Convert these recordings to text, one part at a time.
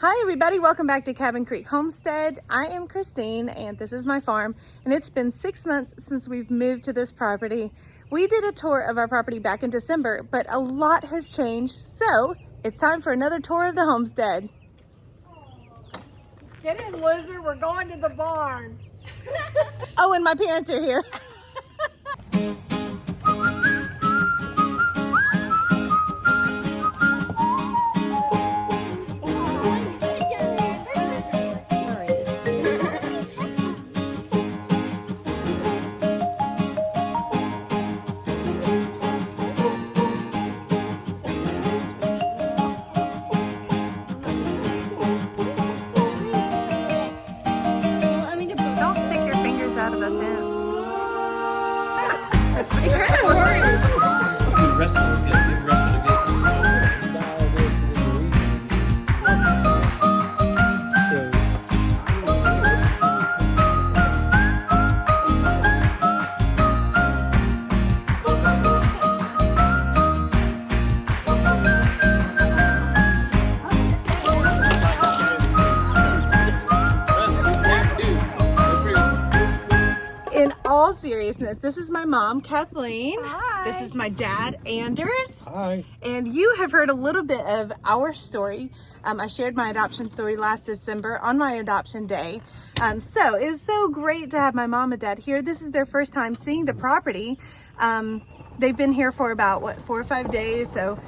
Hi everybody, welcome back to Cabin Creek Homestead. I am Christine and this is my farm, and it's been 6 months since we've moved to this property. We did a tour of our property back in December, but a lot has changed, so it's time for another tour of the homestead. Get in, loser, we're going to the barn. Oh, and my parents are here. Don't stick your fingers out of the fence. The rest of the In all seriousness, this is my mom, Kathleen. Hi. This is my dad, Anders. Hi. And you have heard a little bit of our story. I shared my adoption story last December on my adoption day. So it is so great to have my mom and dad here. This is their first time seeing the property. They've been here for about, 4 or 5 days. So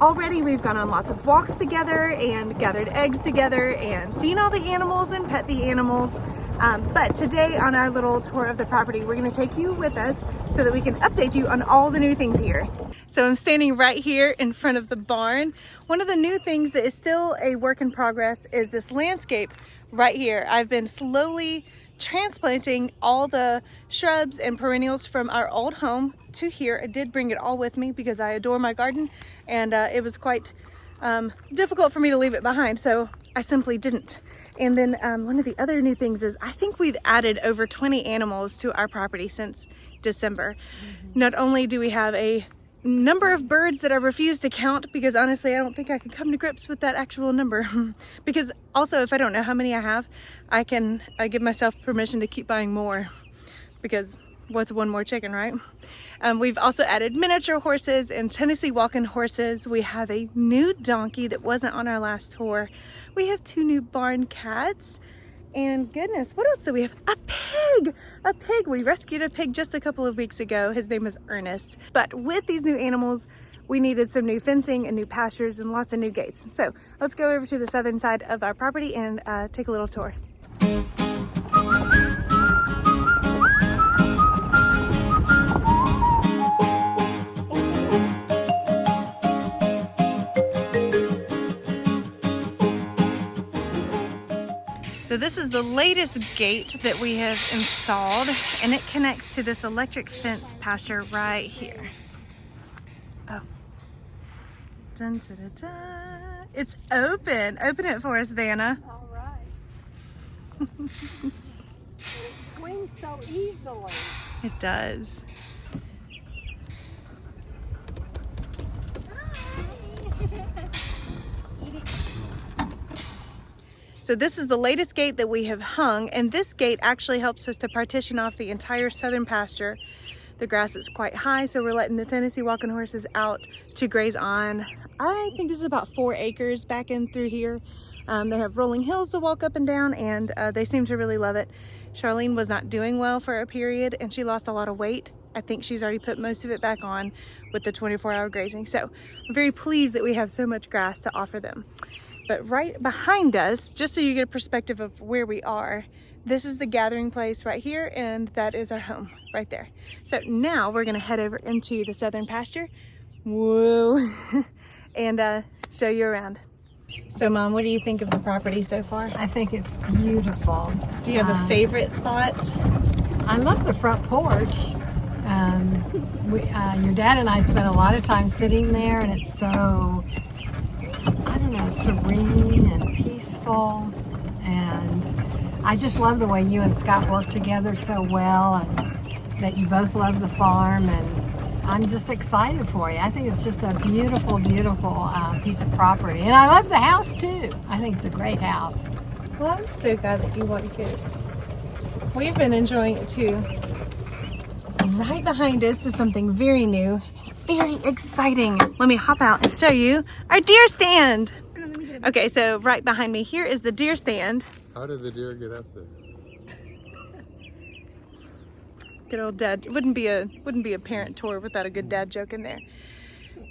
already we've gone on lots of walks together and gathered eggs together and seen all the animals and pet the animals. But today on our little tour of the property, we're going to take you with us so that we can update you on all the new things here. So I'm standing right here in front of the barn. One of the new things that is still a work in progress is this landscape right here. I've been slowly transplanting all the shrubs and perennials from our old home to here. I did bring it all with me because I adore my garden, and it was quite difficult for me to leave it behind, so I simply didn't. And then one of the other new things is I think we've added over 20 animals to our property since December. Not only do we have a number of birds that I refuse to count, because honestly I don't think I can come to grips with that actual number. Because also, if I don't know how many I have, I give myself permission to keep buying more, because what's one more chicken, right? We've also added miniature horses and Tennessee walking horses. We have a new donkey that wasn't on our last tour. We have 2 new barn cats. And goodness, what else do we have? A pig! A pig! We rescued a pig just a couple of weeks ago. His name is Ernest. But with these new animals, we needed some new fencing and new pastures and lots of new gates. So let's go over to the southern side of our property and take a little tour. So this is the latest gate that we have installed, and it connects to this electric fence pasture right here. Oh. Dun, da, da, da. It's open. Open it for us, Vanna. All right. It swings so easily. It does. So this is the latest gate that we have hung, and this gate actually helps us to partition off the entire southern pasture. The grass is quite high, so we're letting the Tennessee walking horses out to graze on. I think this is about 4 acres back in through here. They have rolling hills to walk up and down, and they seem to really love it. Charlene was not doing well for a period, and she lost a lot of weight. I think she's already put most of it back on with the 24-hour grazing. So I'm very pleased that we have so much grass to offer them. But right behind us, just so you get a perspective of where we are, this is the gathering place right here, and that is our home right there. So now we're gonna head over into the southern pasture, whoa, and show you around. So Mom, what do you think of the property so far? I think it's beautiful. Do you have a favorite spot? I love the front porch. Your dad and I spent a lot of time sitting there, and it's so, I don't know, serene and peaceful. And I just love the way you and Scott work together so well, and that you both love the farm. And I'm just excited for you. I think it's just a beautiful, beautiful piece of property. And I love the house too. I think it's a great house. Well, I'm so glad that you want kids. We've been enjoying it too. Right behind us is something very new, very exciting. Let me hop out and show you our deer stand. Okay, so right behind me here is the deer stand. How did the deer get up there? Good old dad. It wouldn't be a parent tour without a good dad joke in there.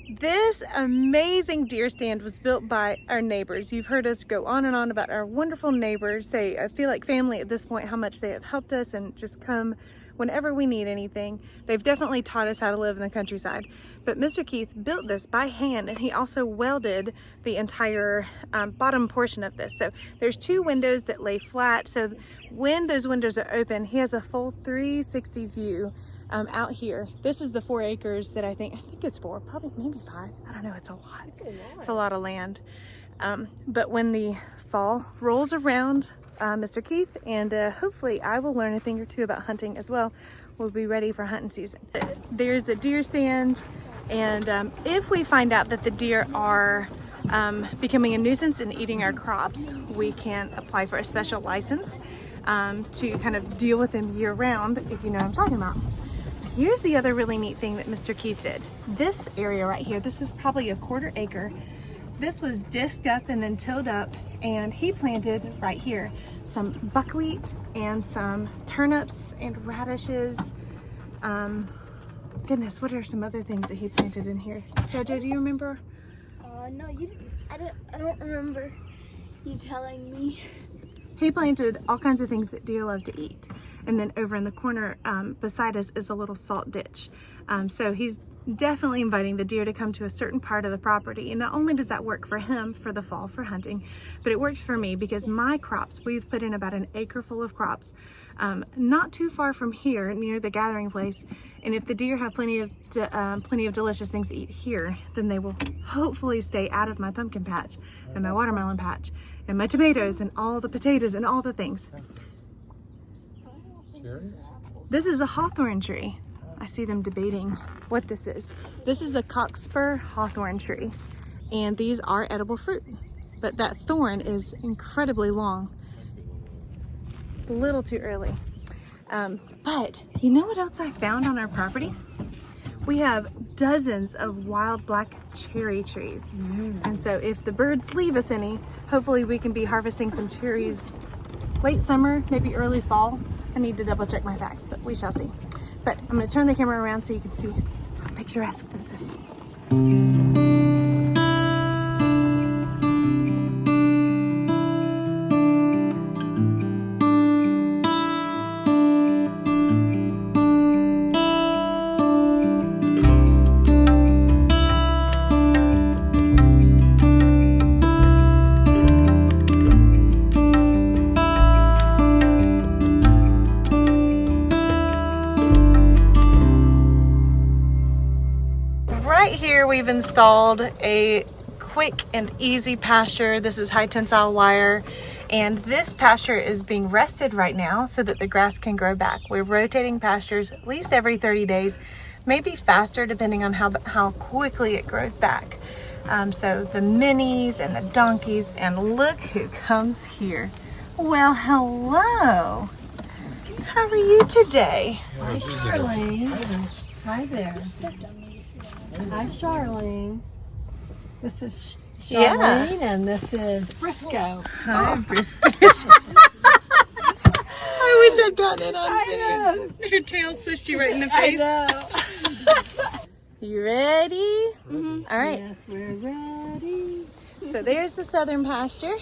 This amazing deer stand was built by our neighbors. You've heard us go on and on about our wonderful neighbors. I feel like family at this point, how much they have helped us and just come whenever we need anything. They've definitely taught us how to live in the countryside. But Mr. Keith built this by hand, and he also welded the entire bottom portion of this. So there's 2 windows that lay flat. So when those windows are open, he has a full 360 view out here. This is the 4 acres that I think it's 4, probably maybe 5. I don't know, it's a lot. It's a lot of land. But when the fall rolls around, Mr. Keith and hopefully I will learn a thing or two about hunting as well. We'll be ready for hunting season. There's the deer stand, and if we find out that the deer are becoming a nuisance and eating our crops, we can apply for a special license to kind of deal with them year round, if you know what I'm talking about. Here's the other really neat thing that Mr. Keith did. This area right here, this is probably a 1/4 acre. This was disked up and then tilled up, and he planted right here some buckwheat and some turnips and radishes. Goodness, what are some other things that he planted in here? Jojo, do you remember? No, you didn't. I don't remember you telling me. He planted all kinds of things that deer love to eat. And then over in the corner beside us is a little salt ditch. So he's definitely inviting the deer to come to a certain part of the property. And not only does that work for him for the fall for hunting, but it works for me because my crops, we've put in about an acre full of crops, not too far from here near the gathering place. And if the deer have plenty of delicious things to eat here, then they will hopefully stay out of my pumpkin patch and my watermelon patch and my tomatoes and all the potatoes and all the things. Cherries? This is a hawthorn tree. I see them debating what this is. This is a cockspur hawthorn tree, and these are edible fruit, but that thorn is incredibly long. A little too early. But you know what else I found on our property? We have dozens of wild black cherry trees. And so if the birds leave us any, hopefully we can be harvesting some cherries late summer, maybe early fall. I need to double check my facts, but we shall see. But I'm going to turn the camera around so you can see how picturesque this is. Right here we've installed a quick and easy pasture. This is high tensile wire, and this pasture is being rested right now so that the grass can grow back. We're rotating pastures at least every 30 days, maybe faster depending on how quickly it grows back. So the minis and the donkeys, and look who comes here. Well, hello. How are you today? Hi, Charlene. Hi there. Hi, Charlene. This is Charlene, and this is Briscoe. Hi, Briscoe. I wish I'd gotten it on video. Her tail swished you right in the face. You ready? Mm-hmm. All right. Yes, we're ready. So there's the southern pasture.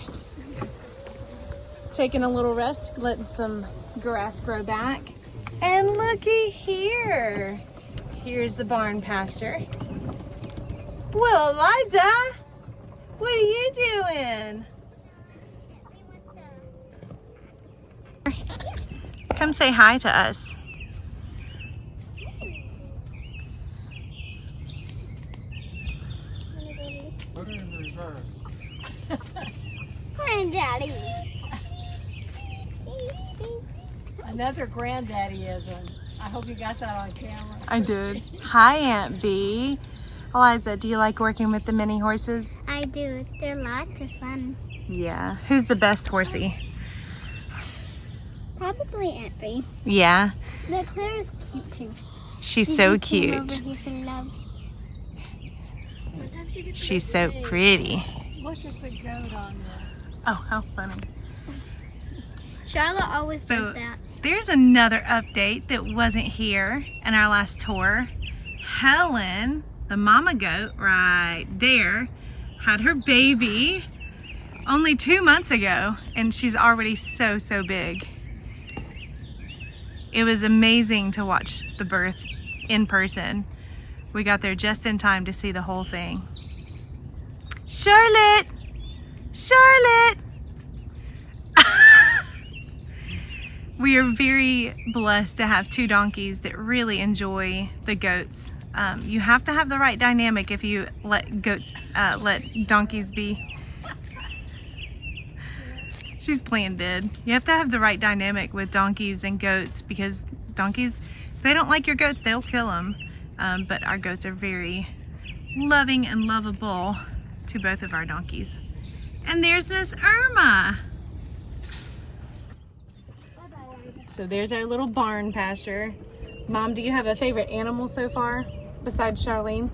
Taking a little rest, letting some grass grow back. And looky here. Here's the barn pasture. Well, Eliza, what are you doing? Come say hi to us. Put it in reverse. Granddaddy. Another granddaddyism. I hope you got that on camera. I did. Hi, Aunt Bee. Eliza, do you like working with the mini horses? I do. They're lots of fun. Yeah. Who's the best horsey? Probably Aunt Bee. Yeah. But Claire is cute too. She's Did so you come over cute. here for loves? She's so pretty. Look at the goat on there. Oh, how funny. Charlotte always So- does that. There's another update that wasn't here in our last tour. Helen, the mama goat right there, had her baby only 2 months ago, and she's already so big. It was amazing to watch the birth in person. We got there just in time to see the whole thing. Charlotte! Charlotte! We are very blessed to have 2 donkeys that really enjoy the goats. You have to have the right dynamic if you let donkeys be. She's playing dead. You have to have the right dynamic with donkeys and goats, because donkeys, if they don't like your goats, they'll kill them. But our goats are very loving and lovable to both of our donkeys. And there's Miss Irma. So there's our little barn pasture. Mom, do you have a favorite animal so far besides Charlene?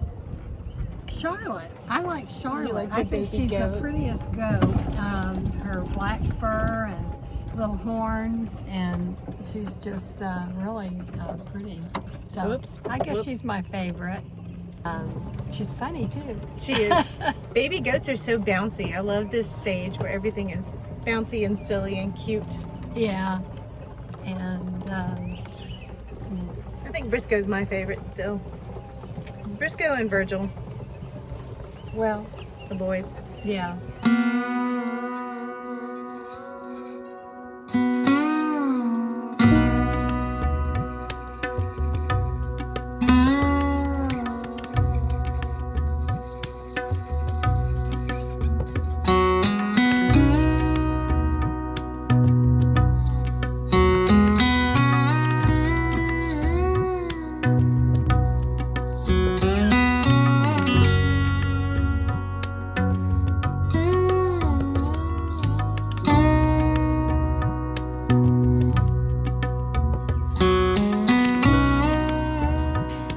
Charlotte. I like Charlotte. like the I think baby she's goat? the prettiest goat. Her black fur and little horns, and she's just really pretty. So Whoops. I guess Whoops. she's my favorite. She's funny too. She is. Baby goats are so bouncy. I love this stage where everything is bouncy and silly and cute. Yeah. And I think Briscoe's my favorite still. Briscoe and Virgil, well, the boys. yeah.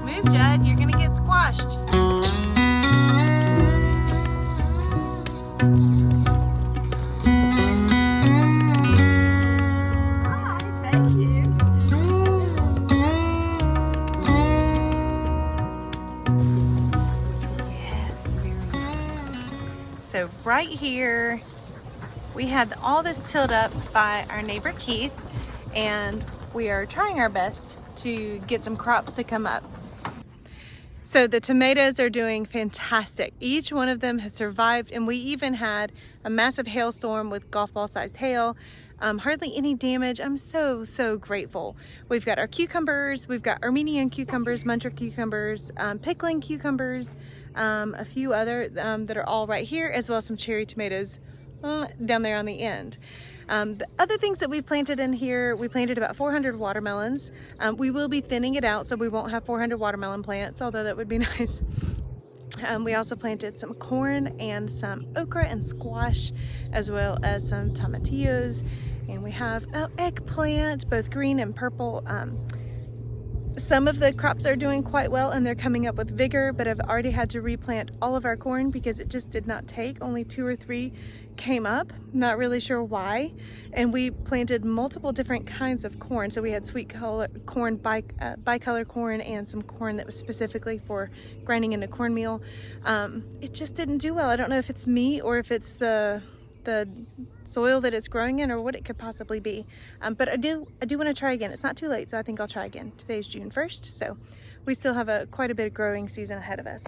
Move, Judd, you're gonna get squashed. Hi, thank you. So right here, we had all this tilled up by our neighbor Keith, and we are trying our best to get some crops to come up. So the tomatoes are doing fantastic. Each one of them has survived, and we even had a massive hailstorm with golf ball sized hail. Hardly any damage. I'm so grateful. We've got our cucumbers, we've got Armenian cucumbers, Muncher cucumbers, pickling cucumbers, a few other that are all right here, as well as some cherry tomatoes down there on the end. The other things that we planted in here, we planted about 400 watermelons. We will be thinning it out so we won't have 400 watermelon plants, although that would be nice. We also planted some corn and some okra and squash, as well as some tomatillos. And we have eggplant, both green and purple. Some of the crops are doing quite well and they're coming up with vigor, but I've already had to replant all of our corn because it just did not take. Only 2 or 3 came up, not really sure why. And we planted multiple different kinds of corn. So we had sweet color corn, bicolor corn, and some corn that was specifically for grinding into cornmeal. It just didn't do well. I don't know if it's me or if it's the soil that it's growing in or what it could possibly be. But I do want to try again. It's not too late, so I think I'll try again. Today's June 1st, so we still have quite a bit of growing season ahead of us.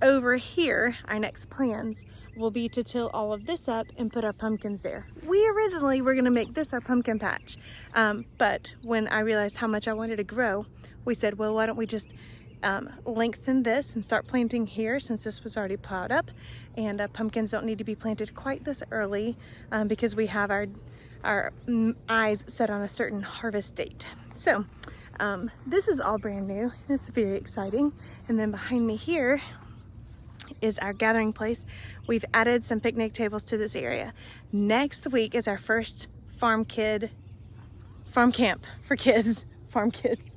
Over here, our next plans will be to till all of this up and put our pumpkins there. We originally were gonna make this our pumpkin patch, but when I realized how much I wanted to grow, we said, well, why don't we just lengthen this and start planting here, since this was already plowed up, and pumpkins don't need to be planted quite this early because we have our eyes set on a certain harvest date. So This is all brand new. It's very exciting. And then behind me here is our gathering place. We've added some picnic tables to this area. Next week is our first farm camp for kids. Farm kids.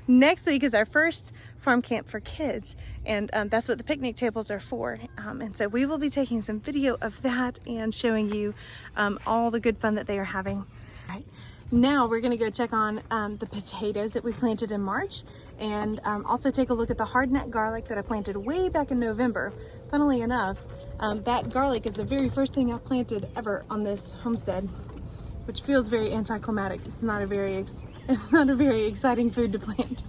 Next week is our first farm camp for kids, and that's what the picnic tables are for. And so we will be taking some video of that and showing you all the good fun that they are having. All right. Now we're gonna go check on the potatoes that we planted in March, and also take a look at the hardneck garlic that I planted way back in November. Funnily enough, that garlic is the very first thing I planted ever on this homestead, which feels very anticlimactic. It's not a very exciting food to plant,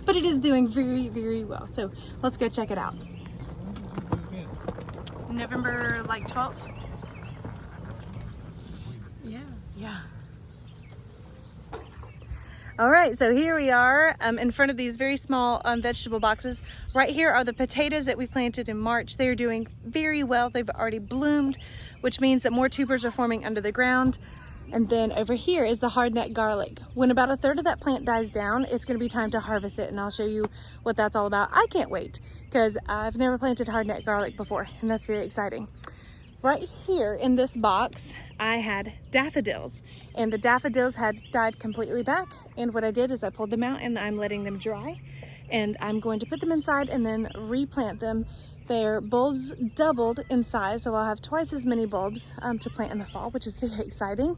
but it is doing very, very well. So let's go check it out. November like 12th? Yeah. All right, so here we are in front of these very small vegetable boxes. Right here are the potatoes that we planted in March. They are doing very well. They've already bloomed, which means that more tubers are forming under the ground. And then over here is the hardneck garlic. When about a third of that plant dies down, it's gonna be time to harvest it, and I'll show you what that's all about. I can't wait, because I've never planted hardneck garlic before, and that's very exciting. Right here in this box, I had daffodils, and the daffodils had died completely back. And what I did is I pulled them out and I'm letting them dry, and I'm going to put them inside and then replant them. Their bulbs doubled in size, so I'll have twice as many bulbs to plant in the fall, which is very exciting.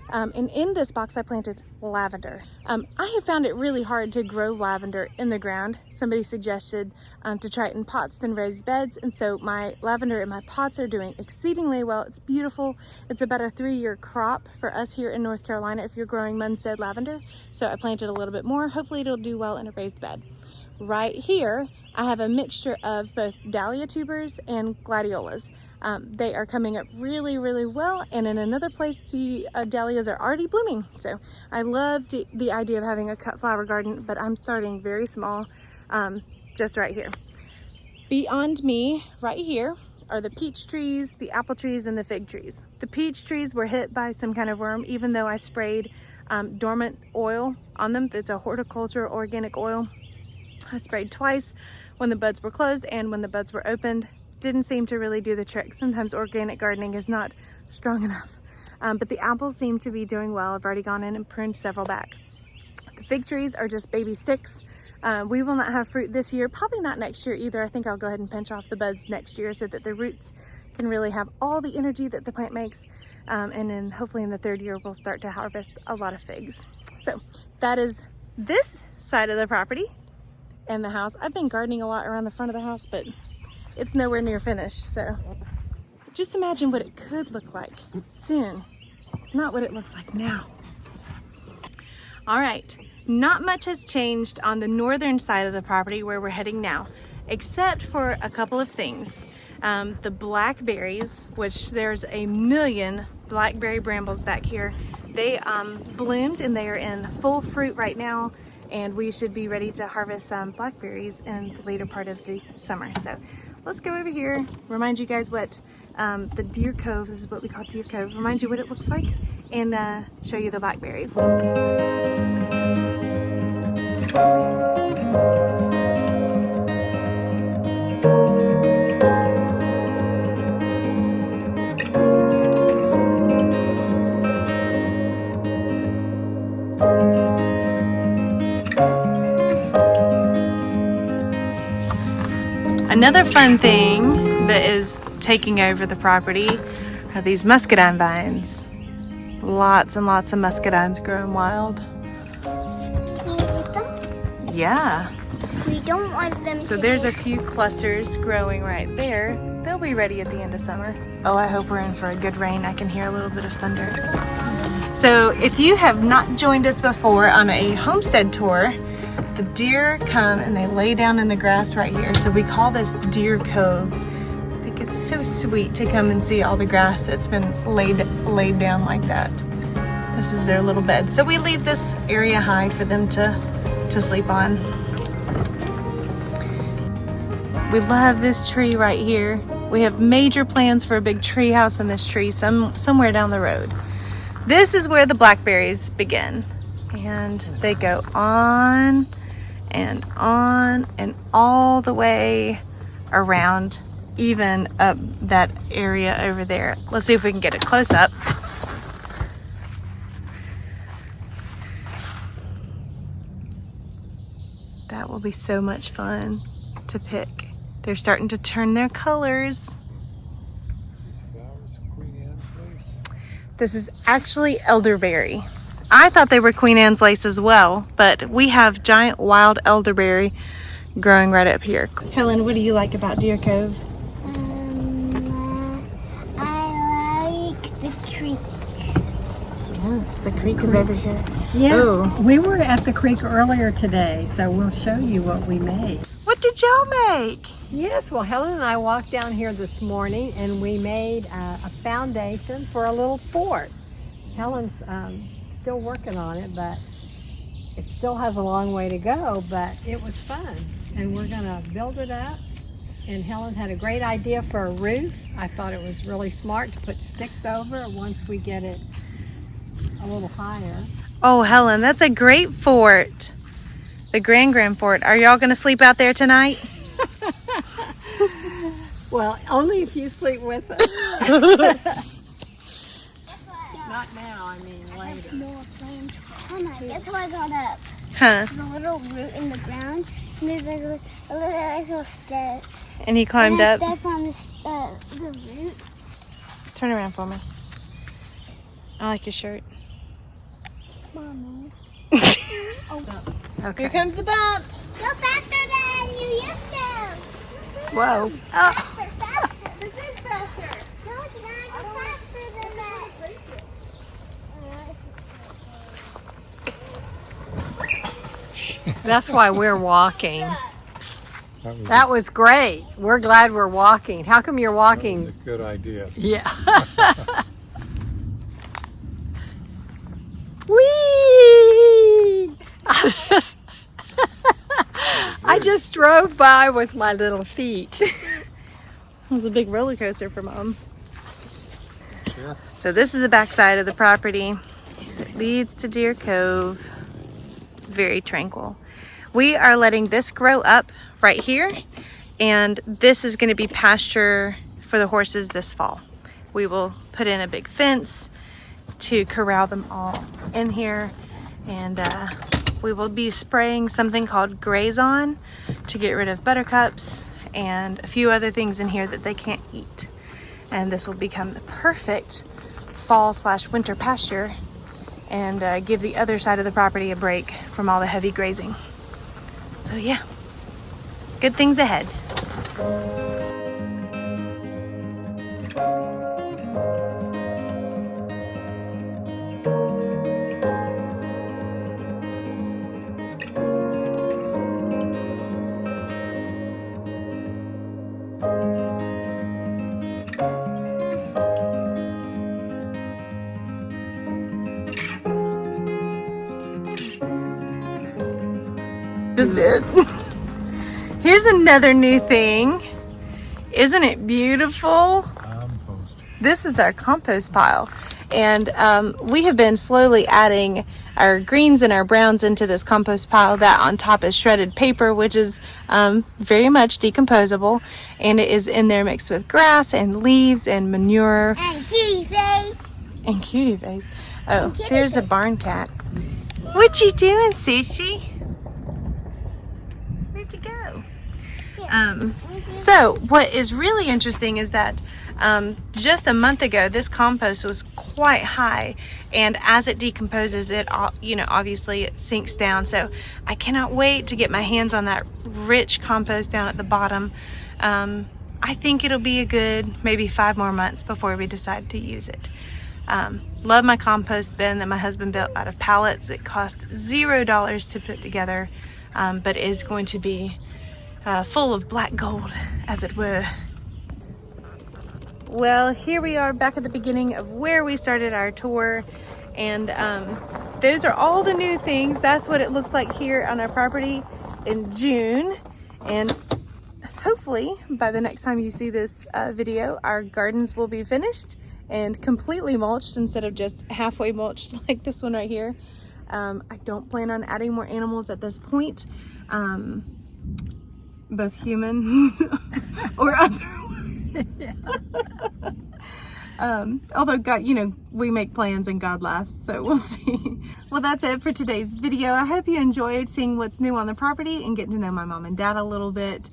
And in this box I planted lavender. I have found it really hard to grow lavender in the ground. Somebody suggested to try it in pots than raised beds, and so my lavender in my pots are doing exceedingly well. It's beautiful. It's about a 3-year crop for us here in North Carolina if you're growing Homestead lavender. So I planted a little bit more. Hopefully it'll do well in a raised bed. Right here I have a mixture of both dahlia tubers and gladiolas. They are coming up really, really well, and in another place the dahlias are already blooming. So I loved the idea of having a cut flower garden, but I'm starting very small, just right here. Beyond me right here are the peach trees, the apple trees, and the fig trees. The peach trees were hit by some kind of worm, even though I sprayed dormant oil on them. It's a horticulture organic oil. I sprayed twice, when the buds were closed and when the buds were opened. Didn't seem to really do the trick. Sometimes organic gardening is not strong enough. But the apples seem to be doing well. I've already gone in and pruned several back. The fig trees are just baby sticks. We will not have fruit this year, probably not next year either. I think I'll go ahead and pinch off the buds next year so that the roots can really have all the energy that the plant makes. And then hopefully in the 3rd year we'll start to harvest a lot of figs. So that is this side of the property and the house. I've been gardening a lot around the front of the house, but it's nowhere near finished. So just imagine what it could look like soon, not what it looks like now. All right, not much has changed on the northern side of the property where we're heading now, except for a couple of things. The blackberries, which there's a million blackberry brambles back here, they bloomed and they are in full fruit right now, and we should be ready to harvest some blackberries in the later part of the summer. So let's go over here, remind you guys what the Deer Cove, this is what we call Deer Cove, remind you what it looks like, and show you the blackberries. Another fun thing that is taking over the property are these muscadine vines. Lots and lots of muscadines growing wild. Can you eat them? Yeah. We don't want them So to there's do- a few clusters growing right there. They'll be ready at the end of summer. Oh, I hope we're in for a good rain. I can hear a little bit of thunder. So if you have not joined us before on a homestead tour, the deer come and they lay down in the grass right here. So we call this Deer Cove. I think it's so sweet to come and see all the grass that's been laid down like that. This is their little bed. So we leave this area high for them to sleep on. We love this tree right here. We have major plans for a big tree house in this tree somewhere down the road. This is where the blackberries begin. And they go on and on and all the way around, even up that area over there. Let's see if we can get it close up. That will be so much fun to pick. They're starting to turn their colors. These flowers, Queen Anne's lace. This is actually elderberry. I thought they were Queen Anne's lace as well, but we have giant wild elderberry growing right up here. Helen, what do you like about Deer Cove? I like the creek. Yes, the creek is over here. Yes, Oh. we were at the creek earlier today, so we'll show you what we made. What did y'all make? Yes, well, Helen and I walked down here this morning and we made a foundation for a little fort. Helen's still working on it, but it still has a long way to go, but it was fun. And we're gonna build it up. And Helen had a great idea for a roof. I thought it was really smart to put sticks over it once we get it a little higher. Oh, Helen, that's a great fort. The Grand Fort. Are y'all gonna sleep out there tonight? Well, only if you sleep with us. Not now, I mean later. More plants. Mama, guess how I got up? Huh? The little root in the ground, and there's like little steps. And he climbed and I up. step on the roots. Turn around for me. I like your shirt. Mommy. Okay. Here comes the bump. Go faster than you used to. Whoa. Faster, faster. This is faster. No, it's not. Go faster than that. That's why we're walking. That That was great. We're glad we're walking. How come you're was walking? a good idea. Yeah. Whee! I just drove by with my little feet. It was a big roller coaster for Mom. Sure. So this is the backside of the property that leads to Deer Cove. Very tranquil. We are letting this grow up right here, and this is going to be pasture for the horses this fall. We will put in a big fence to corral them all in here, and we will be spraying something called Graze On to get rid of buttercups and a few other things in here that they can't eat. And this will become the perfect fall/winter pasture and give the other side of the property a break from all the heavy grazing. So yeah, good things ahead. Just did. Here's another new thing. Isn't it beautiful? Compost. This is our compost pile, and we have been slowly adding our greens and our browns into this compost pile. That on top is shredded paper, which is very much decomposable, and it is in there mixed with grass and leaves and manure And kitty face. and cutie face. Oh, kitty there's a face. barn cat. What you doing, Sushi? Where'd you go? So what is really interesting is that just a month ago, this compost was quite high, and as it decomposes, it obviously it sinks down. So I cannot wait to get my hands on that rich compost down at the bottom. I think it'll be a good maybe 5 more months before we decide to use it. Love my compost bin that my husband built out of pallets. It cost $0 to put together, but is going to be full of black gold, as it were. Well, here we are back at the beginning of where we started our tour, and those are all the new things. That's what it looks like here on our property in June, and hopefully by the next time you see this video, our gardens will be finished and completely mulched instead of just halfway mulched like this one right here. I don't plan on adding more animals at this point, both human or otherwise. Although God, we make plans and God laughs, so we'll see. Well, that's it for today's video. I hope you enjoyed seeing what's new on the property and getting to know my mom and dad a little bit.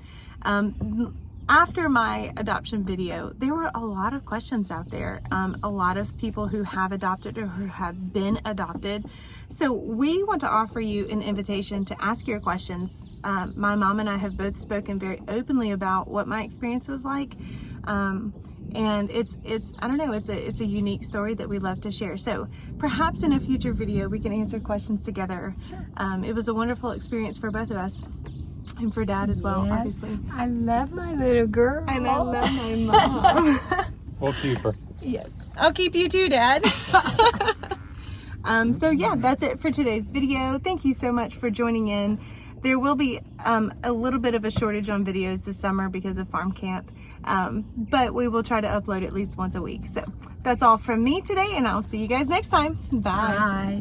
After my adoption video, there were a lot of questions out there. A lot of people who have adopted or who have been adopted. So we want to offer you an invitation to ask your questions. My mom and I have both spoken very openly about what my experience was like. And it's I don't know, it's a unique story that we love to share. So perhaps in a future video we can answer questions together. Sure. It was a wonderful experience for both of us. And for Dad as well, Yes. obviously. I love my little girl. And I love my mom. We'll keep her. Yeah, I'll keep you too, Dad. So yeah, that's it for today's video. Thank you so much for joining in. There will be a little bit of a shortage on videos this summer because of farm camp, but we will try to upload at least once a week. So that's all from me today, and I'll see you guys next time. Bye. Bye.